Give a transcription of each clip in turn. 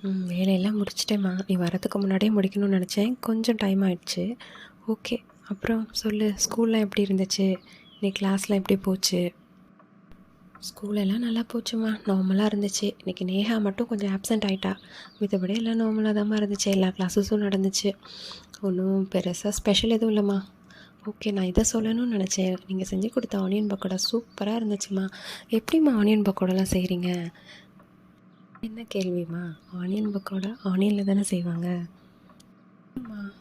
வேலையெல்லாம் முடிச்சிட்டேம்மா. நீ வரதுக்கு முன்னாடியே முடிக்கணும்னு நெனச்சேன். கொஞ்சம் டைம் ஆயிடுச்சு. ஓகே. அப்புறம் சொல்லு, ஸ்கூல்லாம் எப்படி இருந்துச்சு? இன்னைக்கு கிளாஸ்லாம் எப்படி போச்சு? ஸ்கூலெல்லாம் நல்லா போச்சும்மா. நார்மலாக இருந்துச்சு. இன்றைக்கி நேஹா மட்டும் கொஞ்சம் ஆப்சென்ட் ஆகிட்டா. மித்தபடி எல்லாம் நார்மலாக தாம்மா இருந்துச்சு. எல்லா கிளாஸஸும் நடந்துச்சு. ஒன்றும் பெருசாக ஸ்பெஷல் எதுவும் இல்லைம்மா. ஓகே, நான் இதை சொல்லணும்னு நினச்சேன். நீங்கள் செஞ்சு கொடுத்த ஆனியன் பக்கோடா சூப்பராக இருந்துச்சுமா. எப்படிம்மா ஆனியன் பக்கோடாலாம் செய்கிறீங்க? என்ன கேள்விம்மா? ஆனியன் பக்கோடா ஆனியனில் தானே செய்வாங்க.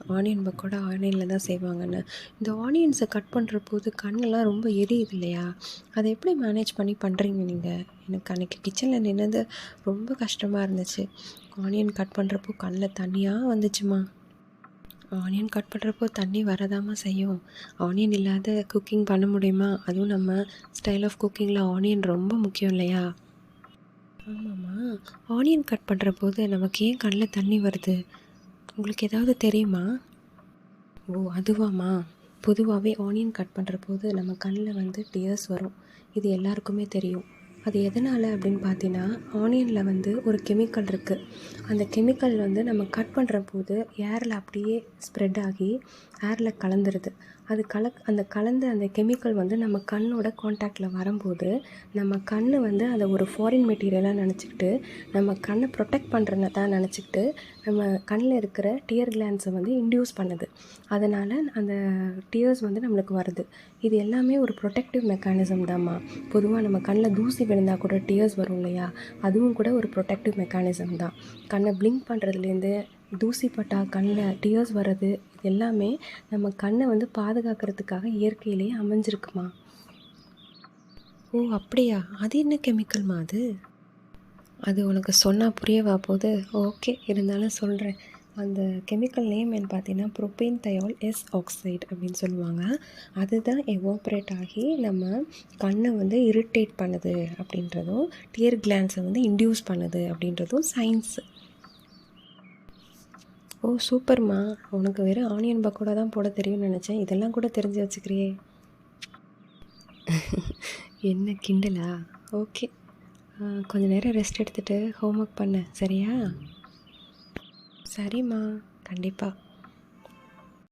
ஆனியன் பக்கோடா ஆனியனில் தான் செய்வாங்கன்னு. இந்த ஆனியன்ஸை கட் பண்ணுற போது கண்ணெல்லாம் ரொம்ப எரியுது இல்லையா? அதை எப்படி மேனேஜ் பண்ணி பண்ணுறீங்க நீங்கள்? எனக்கு அன்றைக்கி கிச்சனில் நின்னது ரொம்ப கஷ்டமாக இருந்துச்சு. ஆனியன் கட் பண்ணுறப்போ கண்ணில் தண்ணியாக வந்துச்சுமா. ஆனியன் கட் பண்ணுறப்போ தண்ணி வரதாம்மா செய்யும். ஆனியன் இல்லாத குக்கிங் பண்ண முடியுமா? அதுவும் நம்ம ஸ்டைல் ஆஃப் குக்கிங்கில் ஆனியன் ரொம்ப முக்கியம் இல்லையா? ஆமாம்மா. ஆனியன் கட் பண்ணுற போது நமக்கு ஏன் கண்ணில் தண்ணி வருது? உங்களுக்கு ஏதாவது தெரியுமா? ஓ, அதுவாம்மா. பொதுவாகவே ஆனியன் கட் பண்ணுற போது நம்ம கண்ணில் வந்து டியர்ஸ் வரும். இது எல்லாருக்குமே தெரியும். அது எதனால் அப்படின்னு பார்த்தீங்கன்னா, ஆனியனில் வந்து ஒரு கெமிக்கல் இருக்குது. அந்த கெமிக்கல் வந்து நம்ம கட் பண்ணுற போது ஏரில் அப்படியே ஸ்ப்ரெட் ஆகி ஏரில் கலந்துருது. அது அந்த கலந்த அந்த கெமிக்கல் வந்து நம்ம கண்ணோட காண்டாக்டில் வரும்போது நம்ம கண் வந்து அதை ஒரு ஃபாரின் மெட்டீரியலாக நினச்சிக்கிட்டு நம்ம கண்ணை ப்ரொடெக்ட் பண்ணுறத நினச்சிக்கிட்டு நம்ம கண்ணில் இருக்கிற டியர் கிளான்ஸை வந்து இன்டியூஸ் பண்ணுது. அதனால் அந்த டியர்ஸ் வந்து நம்மளுக்கு வருது. இது எல்லாமே ஒரு ப்ரொடெக்டிவ் மெக்கானிசம் தாம்மா. பொதுவாக நம்ம கண்ணில் தூசி விழுந்தால் கூட டியர்ஸ் வரும் இல்லையா? அதுவும் கூட ஒரு ப்ரொடெக்டிவ் மெக்கானிசம் தான். கண்ணை பிளிங்க் பண்ணுறதுலேருந்து தூசி பட்டால் கண்ணில் டியர்ஸ் வர்றது எல்லாமே நம்ம கண்ணை வந்து பாதுகாக்கிறதுக்காக இயற்கையிலேயே அமைஞ்சிருக்குமா. ஓ, அப்படியா? அது என்ன கெமிக்கல்மா அது? அது உனக்கு சொன்னால் புரியவா போகுது? ஓகே, இருந்தாலும் சொல்கிறேன். அந்த கெமிக்கல் நேம் என்ன பார்த்தீங்கன்னா ப்ரோபேன்தயால் எஸ் ஆக்சைடு அப்படின்னு சொல்லுவாங்க. அதுதான் எவாப்ரேட் ஆகி நம்ம கண்ணை வந்து இரிட்டேட் பண்ணுது அப்படின்றதும் டியர் கிளான்ஸை வந்து இன்டியூஸ் பண்ணுது அப்படின்றதும் சயின்ஸு. ஓ, சூப்பர்மா. உனக்கு வெறும் ஆனியன் பக்கோடா தான் போட தெரியும்னு நினச்சேன். இதெல்லாம் கூட தெரிஞ்சு வச்சுக்கிறியே. என்ன கிண்டலா? ஓகே. கொஞ்சம் நேரம் ரெஸ்ட் எடுத்துகிட்டு ஹோம் ஒர்க் பண்ணு, சரியா? சரிம்மா, கண்டிப்பாக.